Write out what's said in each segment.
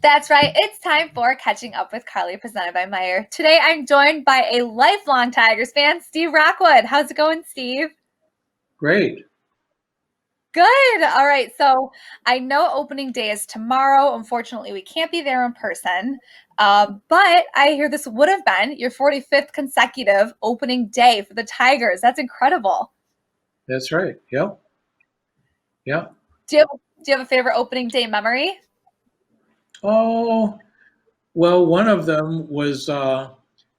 That's right. It's time for Catching Up with Carly, presented by Meyer. Today, I'm joined by a lifelong Tigers fan, Steve Rockwood. How's it going, Steve? Great. Good. All right. So I know opening day is tomorrow. Unfortunately, we can't be there in person. But I hear this would have been your 45th consecutive opening day for the Tigers. That's incredible. That's right. Yep. Yep. Do you have a favorite opening day memory? Oh, well, one of them was, I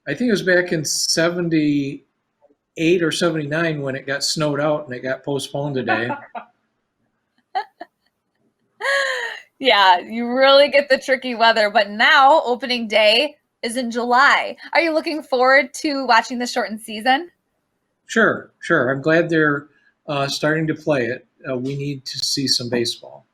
think it was back in 78 or 79 when it got snowed out and it got postponed a day. Yeah, you really get the tricky weather. But now opening day is in July. Are you looking forward to watching the shortened season? Sure, sure. I'm glad they're starting to play it. We need to see some baseball.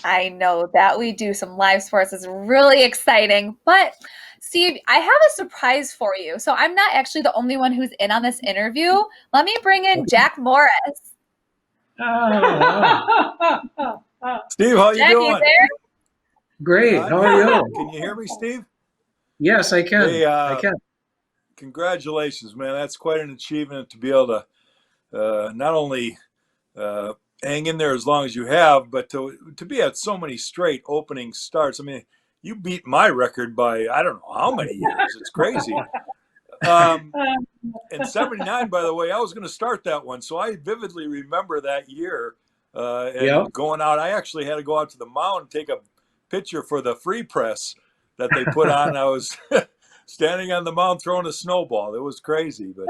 I know that we do some live sports is really exciting. But Steve, I have a surprise for you. So I'm not actually the only one who's in on this interview. Let me bring in Jack Morris. Oh, Steve, how you Jack, you doing? there? great. How are you? Can you hear me, Steve? Yes, I can. Hey, I can. congratulations, man. That's quite an achievement to be able to not only hang in there as long as you have, but to be at so many straight opening starts. I mean, you beat my record by I don't know how many years. It's crazy. In '79, by the way, I was going to start that one, so I vividly remember that year and Yep. going out. I actually had to go out to the mound and take a picture for the free press that they put on. I was standing on the mound throwing a snowball. It was crazy. But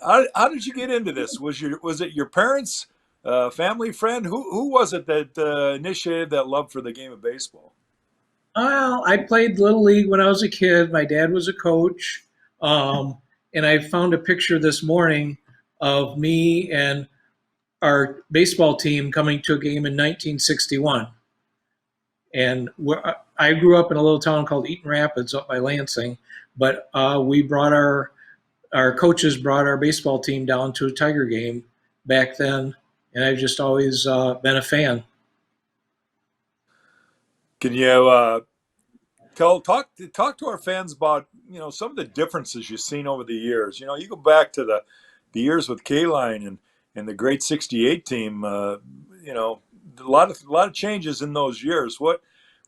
how did you get into this? Was it your parents, family, friend? Who was it that initiated that love for the game of baseball? Well, I played Little League when I was a kid. My dad was a coach. And I found a picture this morning of me and our baseball team coming to a game in 1961. And I grew up in a little town called Eaton Rapids up by Lansing, but we brought our coaches brought our baseball team down to a Tiger game back then, and I've just always been a fan. Can you talk to our fans about some of the differences you've seen over the years? You go back to the years with K-Line and the great '68 team. A lot of changes in those years. What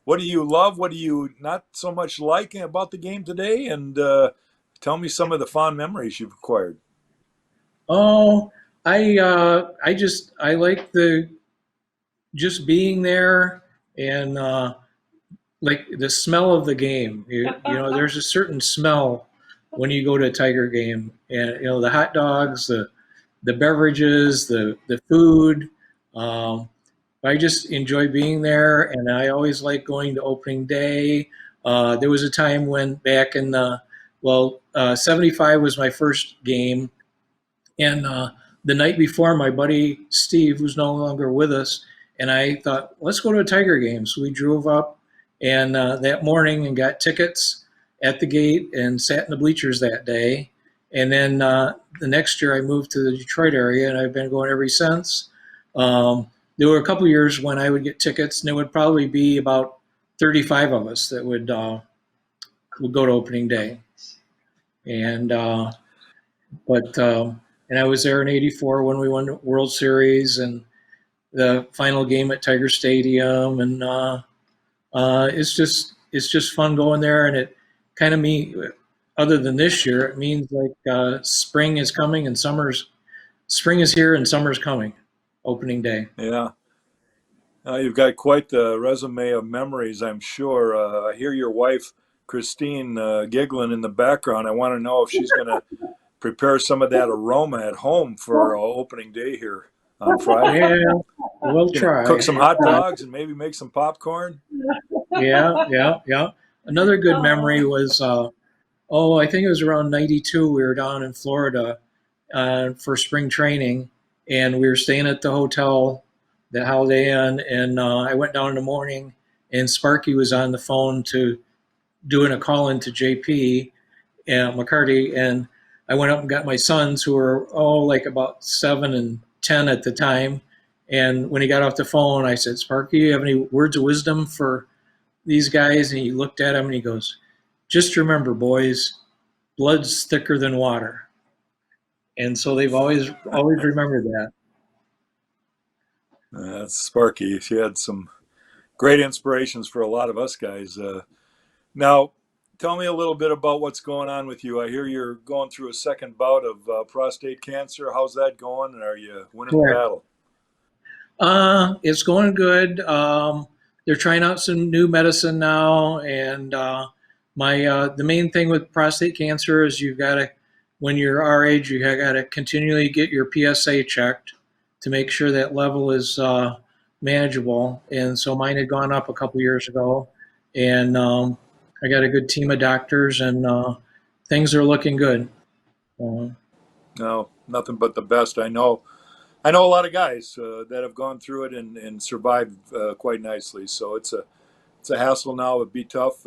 do you love? What do you not so much like about the game today? And tell me some of the fond memories you've acquired. Oh, I like the just being there and like the smell of the game. There's a certain smell when you go to a Tiger game, and the hot dogs, the beverages, the food. I just enjoy being there, and I always like going to opening day. There was a time when back in '75 was my first game, and the night before, my buddy Steve, who's no longer with us, and I thought, let's go to a Tiger game. So we drove up and that morning and got tickets at the gate and sat in the bleachers that day. And then the next year I moved to the Detroit area, and I've been going ever since. There were a couple years when I would get tickets, and there would probably be about 35 of us that would go to opening day. And and I was there in '84 when we won the World Series and the final game at Tiger Stadium, and it's just fun going there. And it kind of other than this year, it means like spring is coming and spring is here and summer's coming. Opening day. Yeah. You've got quite the resume of memories, I'm sure. I hear your wife, Christine, giggling in the background. I want to know if she's going to prepare some of that aroma at home for opening day here on Friday. Yeah, we'll try. Cook some hot dogs and maybe make some popcorn. Yeah. Another good memory was, I think it was around '92. We were down in Florida for spring training, and we were staying at the hotel, the Holiday Inn, and I went down in the morning, and Sparky was on the phone doing a call into JP and McCarty, and I went up and got my sons, who were like about 7 and 10 at the time, And when he got off the phone, I said, Sparky, you have any words of wisdom for these guys? And he looked at him and he goes, just remember, boys, blood's thicker than water. And so they've always remembered that. That's Sparky. She had some great inspirations for a lot of us guys. Now, tell me a little bit about what's going on with you. I hear you're going through a second bout of prostate cancer. How's that going? And are you winning the battle? It's going good. They're trying out some new medicine now, and the main thing with prostate cancer is you've got to, when you're our age, you got to continually get your PSA checked to make sure that level is manageable. And so mine had gone up a couple years ago, and I got a good team of doctors, and things are looking good. No, nothing but the best. I know a lot of guys that have gone through it and survived quite nicely. So it's a hassle now. It'd be tough.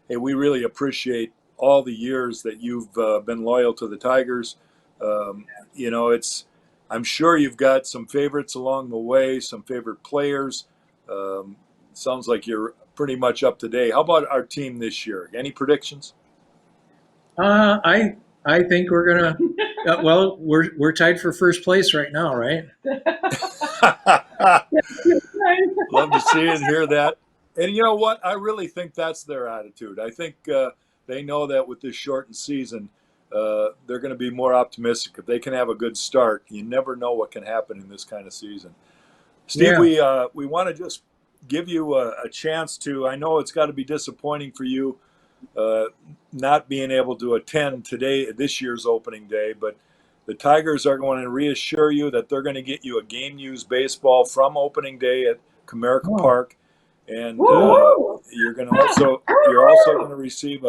Hey, we really appreciate all the years that you've been loyal to the Tigers. I'm sure you've got some favorites along the way, some favorite players. Sounds like you're pretty much up to date. How about our team this year? Any predictions? I think we're gonna. Well, we're tied for first place right now, right? Love to see and hear that. And you know what? I really think that's their attitude. I think they know that with this shortened season, they're going to be more optimistic. If they can have a good start, you never know what can happen in this kind of season. Steve, Yeah. we want to just give you a chance to. I know it's got to be disappointing for you not being able to attend this year's opening day, but the Tigers are going to reassure you that they're going to get you a game used baseball from opening day at Comerica Park, and you're also going to receive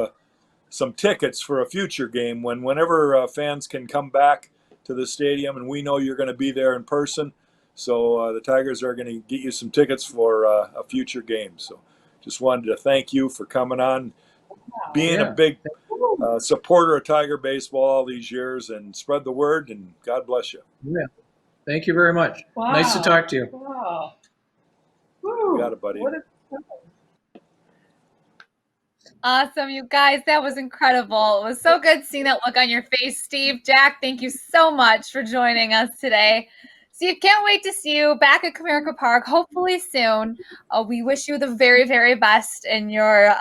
some tickets for a future game whenever fans can come back to the stadium, and we know you're going to be there in person. So the Tigers are going to get you some tickets for a future game. So just wanted to thank you for coming on, being a big supporter of Tiger baseball all these years, and spread the word, and God bless you. Yeah. Thank you very much. Wow. Nice to talk to you. Wow. You got it, buddy. Awesome, you guys. That was incredible. It was so good seeing that look on your face, Steve. Jack, thank you so much for joining us today. Steve, can't wait to see you back at Comerica Park, hopefully soon. We wish you the very, very best in your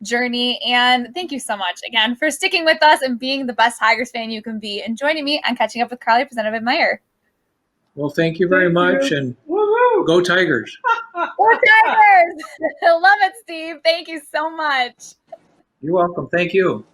journey. And thank you so much, again, for sticking with us and being the best Tigers fan you can be, and joining me on Catching Up with Carly, presented by Meyer. Well, thank you very much, and go Tigers. Go Tigers! I love it, Steve. Thank you so much. You're welcome. Thank you.